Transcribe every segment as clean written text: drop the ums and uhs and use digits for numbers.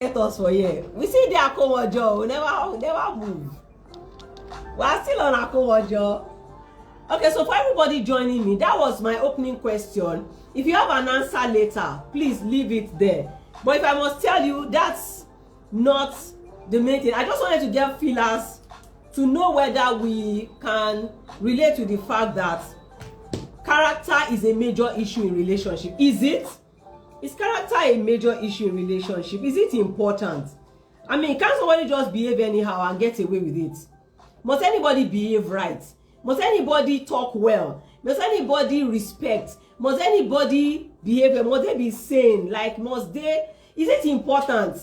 Get us for here. We see the Akomojo. We never move. We are still on Akomojo. Okay, so for everybody joining me, that was my opening question. If you have an answer later, please leave it there. But if I must tell you, that's not the main thing. I just wanted to get feelers to know whether we can relate to the fact that character is a major issue in relationship. Is it? Is character a major issue in relationship? Is it important? I mean, can somebody just behave anyhow and get away with it? Must anybody behave right? Must anybody talk well? Must anybody respect? Must anybody behave well? Must they be sane? Like, must they? Is it important?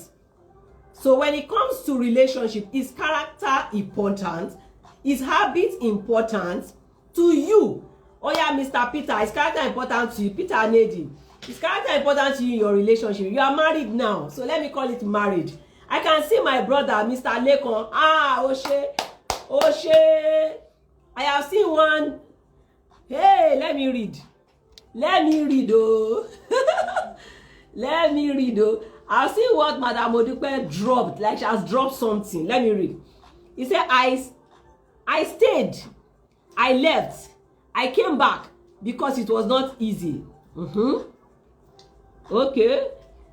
So when it comes to relationship, is character important? Is habit important to you? Oh yeah, Mr. Peter, is character important to you? Peter Nedi, is character important to you in your relationship? You are married now, so let me call it marriage. I can see my brother, Mr. Lekon. Oshe. I have seen one. Hey, let me read. Oh. Let me read. Oh. I've seen what Madam Odupe dropped. Like she has dropped something. Let me read. He said, I stayed. I left. I came back because it was not easy. Okay.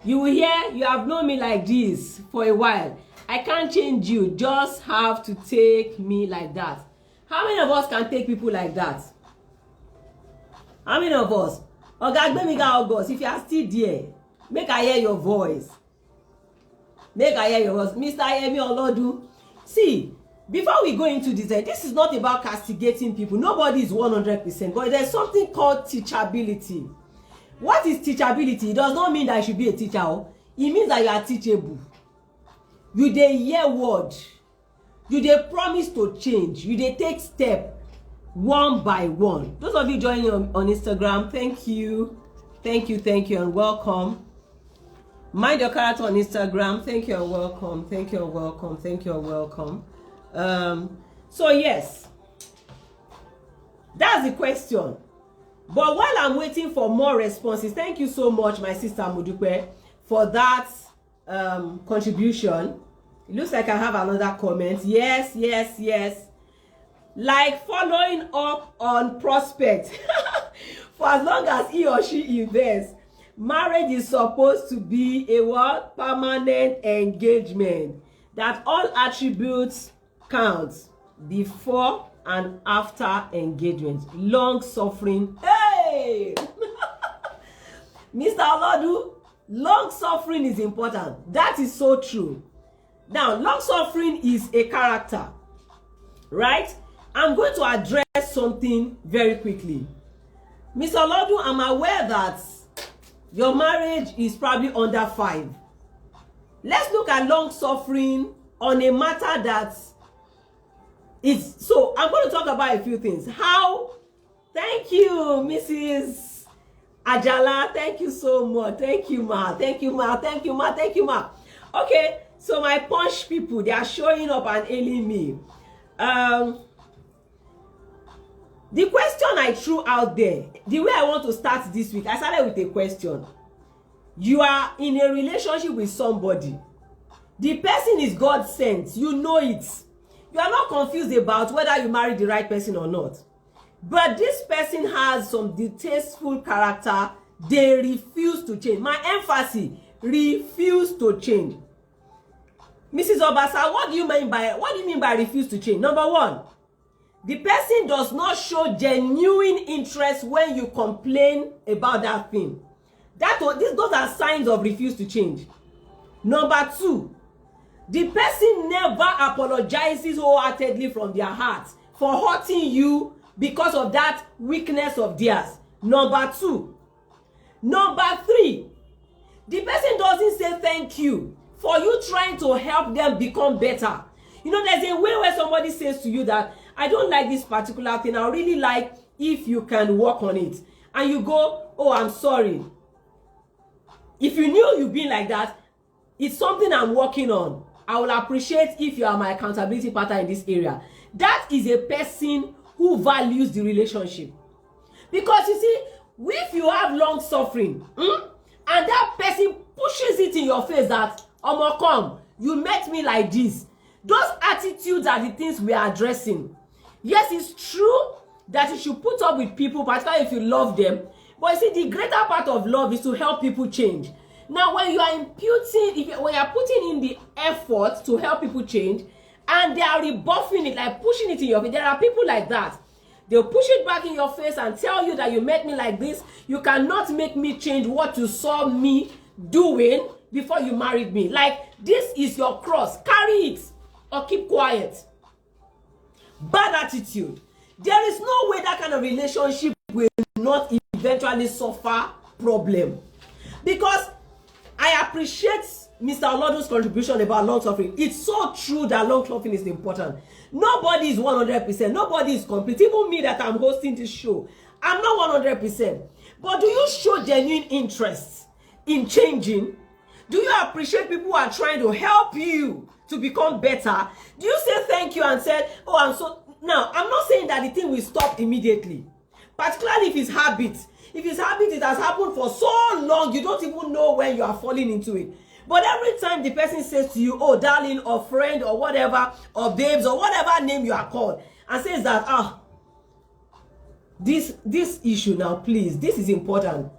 You will hear, you have known me like this for a while. I can't change you. Just have to take me like that. How many of us can take people like that? How many of us? August, if you are still there, make I hear your voice. Make I hear your voice. Mr. Yemi Olodu. See, before we go into this is not about castigating people. Nobody is 100%. But there's something called teachability. What is teachability? It does not mean that you should be a teacher. It means that you are teachable. You dey hear word. You dey promise to change. You dey take step one by one. Those of you joining on Instagram, thank you, and welcome. Mind your character on Instagram. Thank you and welcome. So yes, that's the question. But while I'm waiting for more responses, thank you so much, my sister Modupe, for that contribution. It looks like I have another comment. Yes. Like following up on prospect. For as long as he or she invests, marriage is supposed to be a what? Permanent engagement. That all attributes count before and after engagement. Long suffering. Hey! Mr. Olodu, long suffering is important. That is so true. Now, long suffering is a character, right? I'm going to address something very quickly. Mr. Olodu, I'm aware that your marriage is probably under 5. Let's look at long suffering on a matter that is, so I'm going to talk about a few things. How, thank you, Mrs. Ajala, thank you so much. Thank you, ma. Okay, so my Punch people, they are showing up and hailing me. The question I threw out there, the way I want to start this week, I started with a question. You are in a relationship with somebody. The person is God sent. You know it. You are not confused about whether you marry the right person or not. But this person has some distasteful character. They refuse to change. My emphasis, refuse to change. Mrs. Obasa, what do you mean by refuse to change? Number one, the person does not show genuine interest when you complain about that thing. Those are signs of refuse to change. Number two, the person never apologizes wholeheartedly from their heart for hurting you because of that weakness of theirs. Number two. Number three, the person doesn't say thank you for you trying to help them become better. You know, there's a way where somebody says to you that, I don't like this particular thing. I really like if you can work on it. And you go, oh, I'm sorry. If you knew you've been like that, it's something I'm working on. I will appreciate if you are my accountability partner in this area. That is a person who values the relationship. Because you see, if you have long suffering, and that person pushes it in your face that Omo, come, you met me like this. Those attitudes are the things we are addressing. Yes, it's true that you should put up with people, particularly if you love them. But you see, the greater part of love is to help people change. Now, when you are when you are putting in the effort to help people change, and they are rebuffing it, like pushing it in your face, there are people like that. They'll push it back in your face and tell you that you met me like this. You cannot make me change what you saw me doing before you married me. Like, this is your cross. Carry it or keep quiet. Bad attitude. There is no way that kind of relationship will not eventually suffer problem. Because I appreciate Mr. Olodu's contribution about long suffering. It's so true that long suffering is important. Nobody is 100%. Nobody is complete. Even me that I'm hosting this show, I'm not 100%. But do you show genuine interest in changing? Do you appreciate people who are trying to help you to become better? Do you say thank you and say, oh, I'm so... Now, I'm not saying that the thing will stop immediately. Particularly if it's habit. If it's habit, it has happened for so long, you don't even know when you are falling into it. But every time the person says to you, oh, darling, or friend, or whatever, or babes, or whatever name you are called, and says that, this issue now, please, this is important.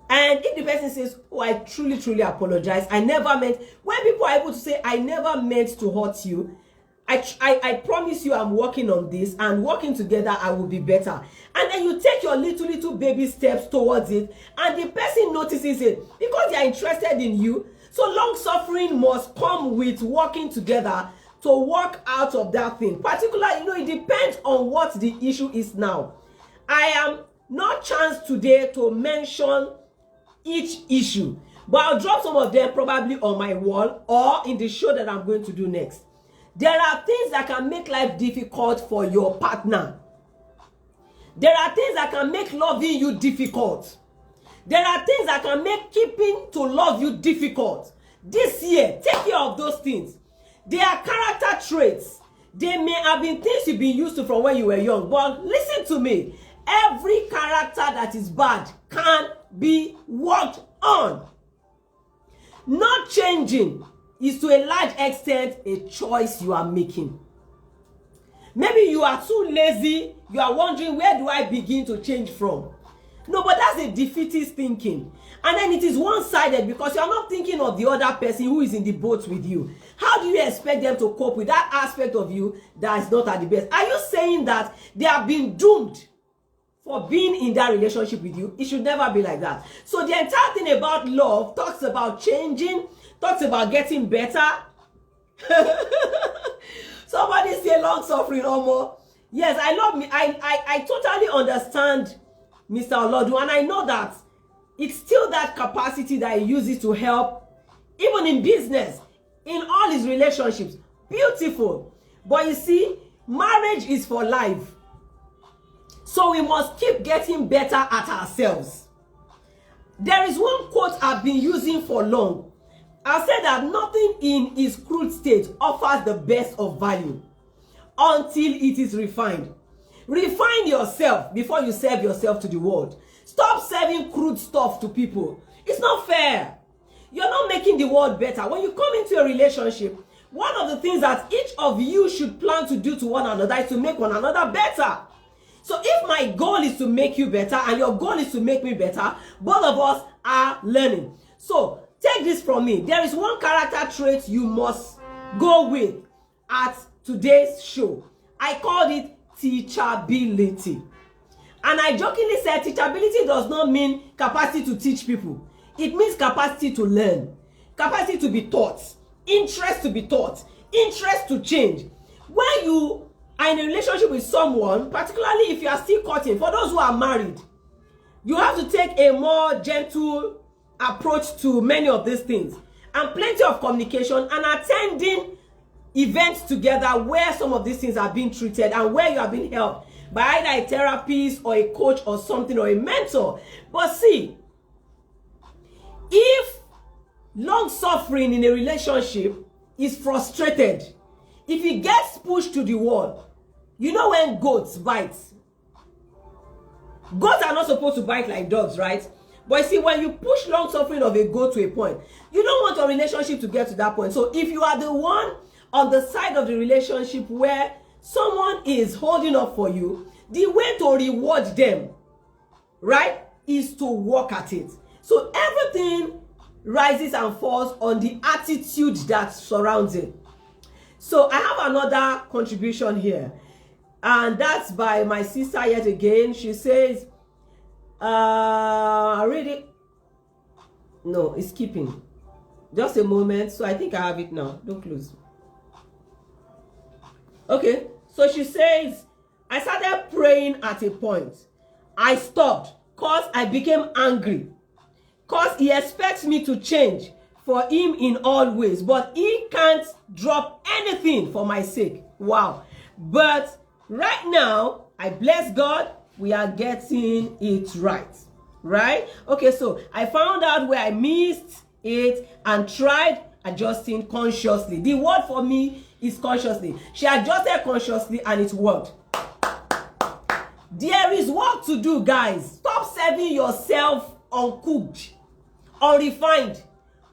And if the person says, oh, I truly, truly apologize, I never meant, when people are able to say, I never meant to hurt you, I promise you I'm working on this, and working together I will be better. And then you take your little baby steps towards it, and the person notices it because they are interested in you. So long suffering must come with working together to work out of that thing. Particularly, it depends on what the issue is now. I am not chanced today to mention each issue, but I'll drop some of them probably on my wall or in the show that I'm going to do next. There are things that can make life difficult for your partner. There are things that can make loving you difficult. There are things that can make keeping to love you difficult. This year, take care of those things. They are character traits. They may have been things you've been used to from when you were young. But listen to me. Every character that is bad can be worked on. Not changing is to a large extent a choice you are making. Maybe you are too lazy. You are wondering, where do I begin to change from? No, but that's a defeatist thinking. And then it is one-sided because you are not thinking of the other person who is in the boat with you. How do you expect them to cope with that aspect of you that is not at the best? Are you saying that they have been doomed for being in that relationship with you? It should never be like that. So the entire thing about love talks about changing, talks about getting better. Somebody say long suffering Omo. Yes, I love me. I totally understand Mr. Olodu, and I know that it's still that capacity that he uses to help, even in business, in all his relationships. Beautiful. But you see, marriage is for life. So we must keep getting better at ourselves. There is one quote I've been using for long. I said that nothing in its crude state offers the best of value until it is refined. Refine yourself before you serve yourself to the world. Stop serving crude stuff to people. It's not fair. You're not making the world better. When you come into a relationship, one of the things that each of you should plan to do to one another is to make one another better. So if my goal is to make you better and your goal is to make me better, both of us are learning. So take this from me. There is one character trait you must go with at today's show. I called it teachability. And I jokingly said teachability does not mean capacity to teach people. It means capacity to learn, capacity to be taught, interest to be taught, interest to change. When you are in a relationship with someone, particularly if you are still courting, for those who are married, you have to take a more gentle approach to many of these things, and plenty of communication and attending events together where some of these things are being treated and where you are being helped by either a therapist or a coach or something, or a mentor. But see, if long suffering in a relationship is frustrated, if it gets pushed to the wall, you know when goats bite. Goats are not supposed to bite like dogs, right? But you see, when you push long suffering of a goat to a point, you don't want your relationship to get to that point. So if you are the one on the side of the relationship where someone is holding up for you, the way to reward them, right, is to work at it. So everything rises and falls on the attitude that surrounds it. So I have another contribution here, and that's by my sister yet again. She says, really, no, it's skipping. Just a moment. So I think I have it now. Don't close. Okay. So she says, I started praying at a point. I stopped because I became angry. Because he expects me to change for him in all ways. But he can't drop anything for my sake. Wow. But right now, I bless God, we are getting it right. Right? Okay, so I found out where I missed it and tried adjusting consciously. The word for me is consciously. She adjusted consciously and it worked. There is work to do, guys. Stop serving yourself uncooked, unrefined,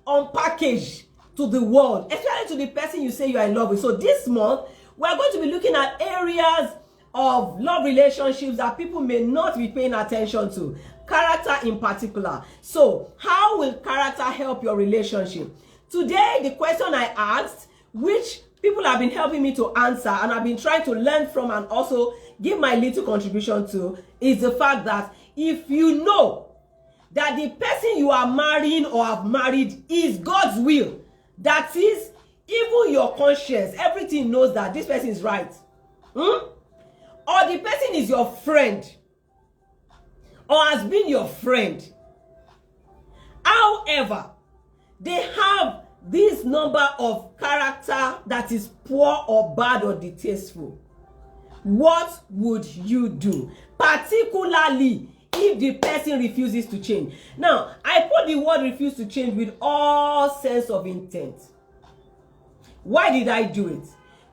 unpackaged to the world, especially to the person you say you are in love with. So this month, we're going to be looking at areas of love relationships that people may not be paying attention to. Character in particular. So how will character help your relationship? Today, the question I asked, which people have been helping me to answer and I've been trying to learn from and also give my little contribution to, is the fact that if you know that the person you are marrying or have married is God's will, that is, even your conscience, everything knows that this person is right. Or the person is your friend or has been your friend. However, they have this number of character that is poor or bad or distasteful. What would you do? Particularly if the person refuses to change. Now, I put the word refuse to change with all sense of intent. Why did I do it?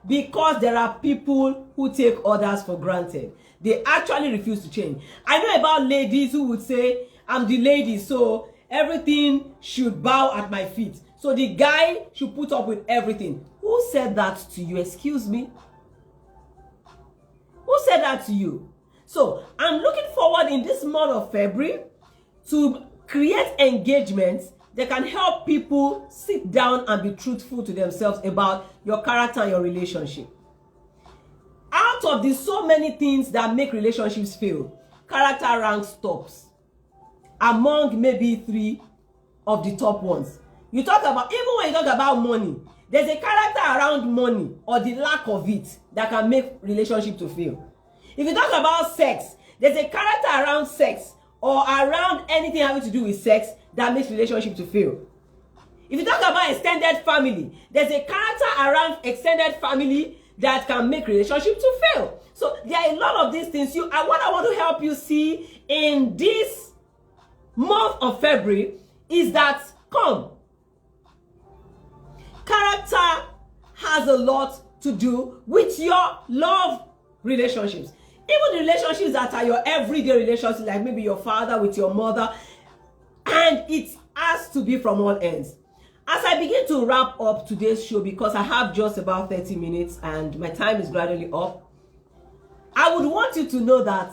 Because there are people who take others for granted. They actually refuse to change. I know about ladies who would say, I'm the lady, so everything should bow at my feet. So the guy should put up with everything. Who said that to you? Excuse me? Who said that to you? So I'm looking forward in this month of February to create engagements that can help people sit down and be truthful to themselves about your character and your relationship. Out of the so many things that make relationships fail, character ranks tops among maybe 3 of the top ones. You talk about, even when you talk about money, there's a character around money or the lack of it that can make relationship to fail. If you talk about sex, there's a character around sex or around anything having to do with sex that makes relationship to fail. If you talk about extended family, there's a character around extended family that can make relationship to fail. So there are a lot of these things. What I want to help you see in this month of February is that, character has a lot to do with your love relationships. Even the relationships that are your everyday relationships, like maybe your father with your mother, and it has to be from all ends. As I begin to wrap up today's show, because I have just about 30 minutes and my time is gradually up, I would want you to know that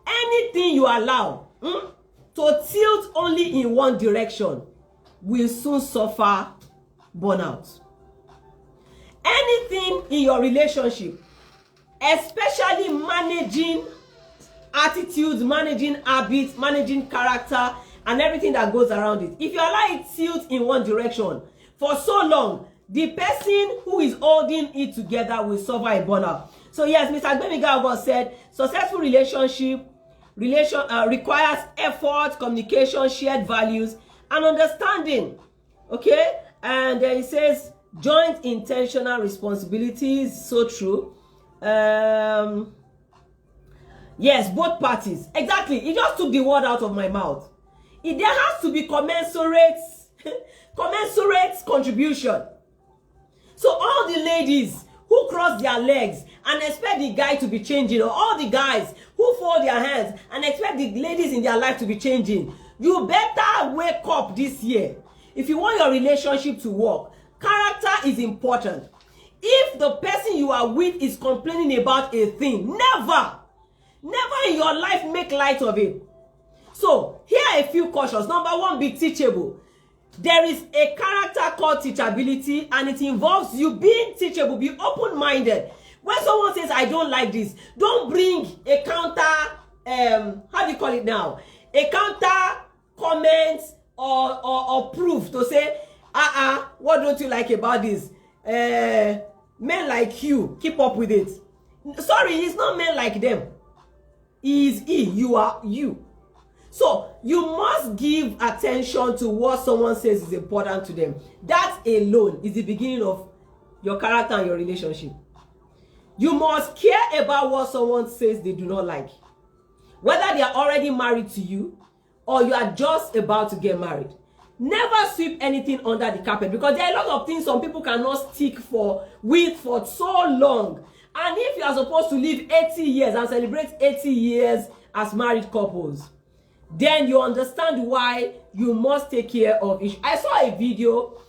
anything you allow to tilt only in one direction will soon suffer burnout. Anything in your relationship, especially managing attitudes, managing habits, managing character, and everything that goes around it. If you allow it tilt in one direction for so long, the person who is holding it together will suffer a burnout. So yes, Mr. Gbemiga said, successful relationship requires effort, communication, shared values, and understanding. Okay? And then it says, joint intentional responsibilities. So true. Yes, both parties. Exactly. He just took the word out of my mouth. There has to be commensurate contribution. So all the ladies who cross their legs and expect the guy to be changing, or all the guys who fold their hands and expect the ladies in their life to be changing, You better wake up this year. If you want your relationship to work, character is important. If the person you are with is complaining about a thing, never in your life make light of it. So here are a few cautions. Number one, be teachable. There is a character called teachability, and it involves you being teachable. Be open-minded. When someone says, I don't like this, don't bring a counter, how do you call it now? A counter comment or proof to say, what don't you like about this? Men like you, keep up with it. Sorry, it's not men like them. He is he, you are you. So you must give attention to what someone says is important to them. That alone is the beginning of your character and your relationship. You must care about what someone says they do not like. Whether they are already married to you or you are just about to get married. Never sweep anything under the carpet, because there are a lot of things some people cannot stick with for so long. And if you are supposed to live 80 years and celebrate 80 years as married couples, then you understand why you must take care of it. I saw a video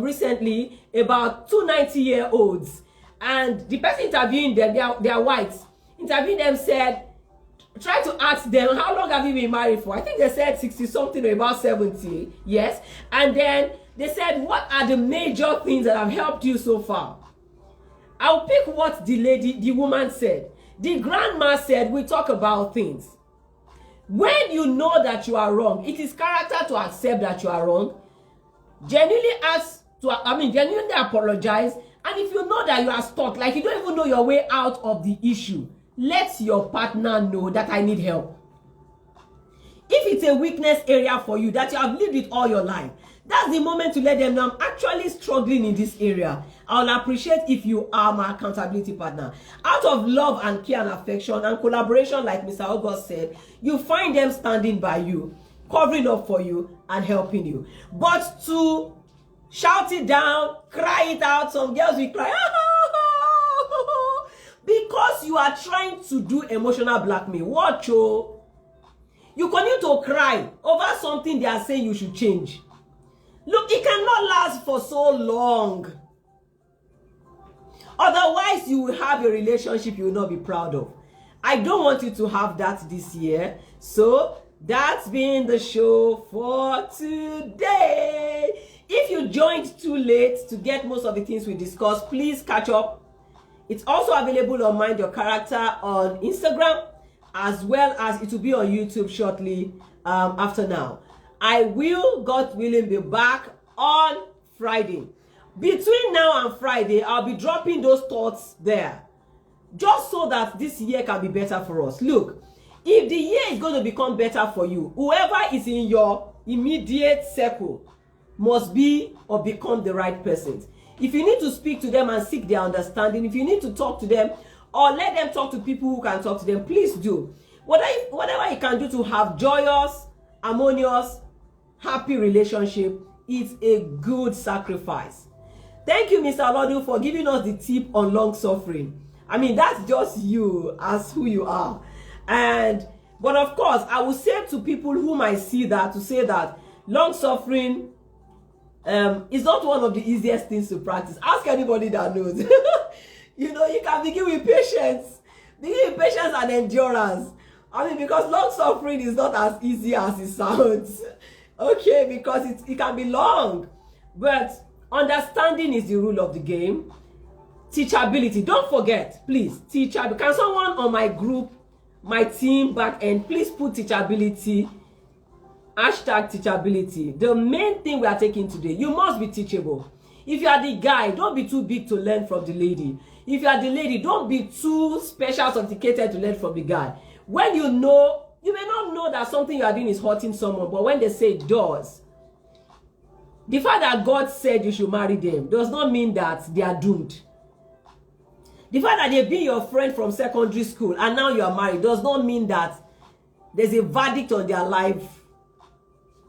recently about two 90-year-olds, and the person interviewing them, they are white, interviewing them said, try to ask them, how long have you been married for? I think they said 60 something or about 70, yes. And then they said, what are the major things that have helped you so far? I'll pick what the woman said. The grandma said, we talk about things. When you know that you are wrong, it is character to accept that you are wrong. Genuinely apologize. And if you know that you are stuck, like you don't even know your way out of the issue, let your partner know that I need help. If it's a weakness area for you that you have lived with all your life, that's the moment to let them know, I'm actually struggling in this area. I'll appreciate if you are my accountability partner. Out of love and care and affection and collaboration, like Mr. August said, you find them standing by you, covering up for you and helping you. But to shout it down, cry it out, some girls will cry, because you are trying to do emotional blackmail. Watch, oh. You continue to cry over something they are saying you should change. Look, it cannot last for so long. Otherwise, you will have a relationship you will not be proud of. I don't want you to have that this year. So, that's been the show for today. If you joined too late to get most of the things we discussed, please catch up. It's also available on Mind Your Character on Instagram, as well as it will be on YouTube shortly after now. I will, God willing, be back on Friday. Between now and Friday, I'll be dropping those thoughts there, just so that this year can be better for us. Look, if the year is going to become better for you, whoever is in your immediate circle must be or become the right person. If you need to speak to them and seek their understanding, if you need to talk to them or let them talk to people who can talk to them, please do. Whatever you can do to have joyous, harmonious, happy relationship, it's a good sacrifice. Thank you, Mr. Olodu, for giving us the tip on long suffering. I mean, that's just you as who you are. But of course, I will say to people whom I see that, to say that long suffering is not one of the easiest things to practice. Ask anybody that knows. You know, you can begin with patience. Begin with patience and endurance. I mean, because long suffering is not as easy as it sounds. Okay, because it can be long. But understanding is the rule of the game. Teachability. Don't forget, please, teachability. Can someone on my group, my team back end, please put teachability? Hashtag teachability. The main thing we are taking today, you must be teachable. If you are the guy, don't be too big to learn from the lady. If you are the lady, don't be too special, sophisticated to learn from the guy. When you know, you may not know that something you are doing is hurting someone, but when they say it does, the fact that God said you should marry them does not mean that they are doomed. The fact that they've been your friend from secondary school and now you are married does not mean that there's a verdict on their life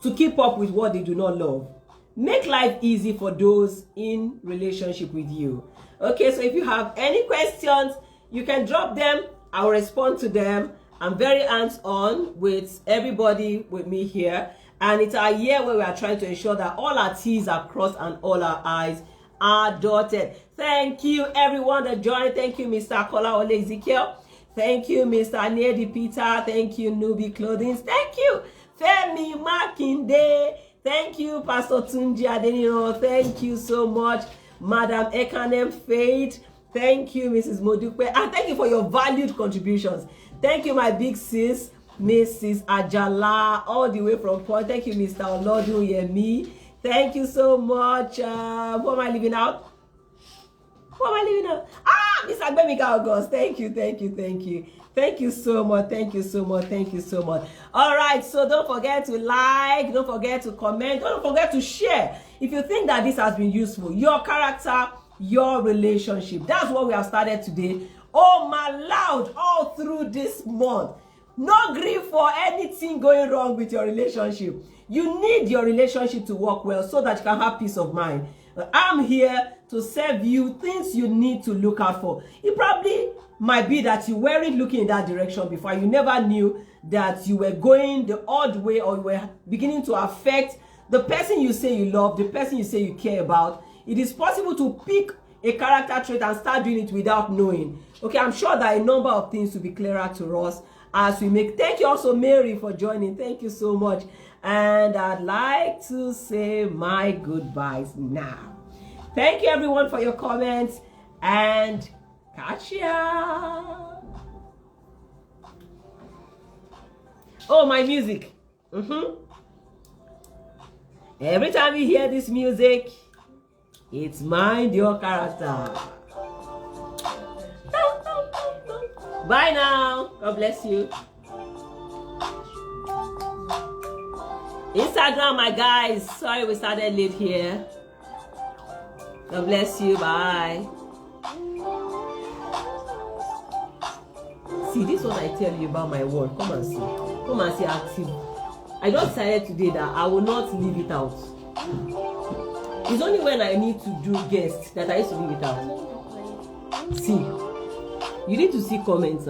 to keep up with what they do not love. Make life easy for those in relationship with you. Okay, so if you have any questions, you can drop them. I'll respond to them I'm very hands-on with everybody with me here. And it's our year where we are trying to ensure that all our T's are crossed and all our I's are dotted. Thank you, everyone that joined. Thank you, Mr. Kola Ole Ezekiel. Thank you, Mr. Nedi Peter. Thank you, Nubi Clothing. Thank you, Femi Makinde. Thank you, Pastor Tunji Adeniro. Thank you so much, Madam Ekanem Faith. Thank you, Mrs. Modupe. And thank you for your valued contributions. Thank you, my big sis, Mrs. Ajala, all the way from Point. Thank you, Mr. Olodun Yemi. Thank you so much. Who am I leaving out? Who am I leaving out? Mr. Agbemika August. Thank you, thank you, thank you. Thank you so much. Thank you so much. Thank you so much. All right, so don't forget to like, don't forget to comment, don't forget to share. If you think that this has been useful, your character, your relationship. That's what we have started today. Oh my loud, all through this month. No grief for anything going wrong with your relationship. You need your relationship to work well so that you can have peace of mind. I'm here to serve you things you need to look out for. It probably might be that you weren't looking in that direction before. You never knew that you were going the odd way, or you were beginning to affect the person you say you love, the person you say you care about. It is possible to pick a character trait and start doing it without knowing. Okay, I'm sure that a number of things will be clearer to us as we make. Thank you also, Mary, for joining. Thank you so much. And I'd like to say my goodbyes now. Thank you, everyone, for your comments, and catch ya. Oh, my music. Every time you hear this music, it's mind your character. Bye now. God bless you. Instagram, my guys. Sorry we started late here. God bless you. Bye. See, this one I tell you about my word. Come and see. Come and see active. I just decided today that I will not leave it out. It's only when I need to do guests that I used to leave it out. See, you need to see comments.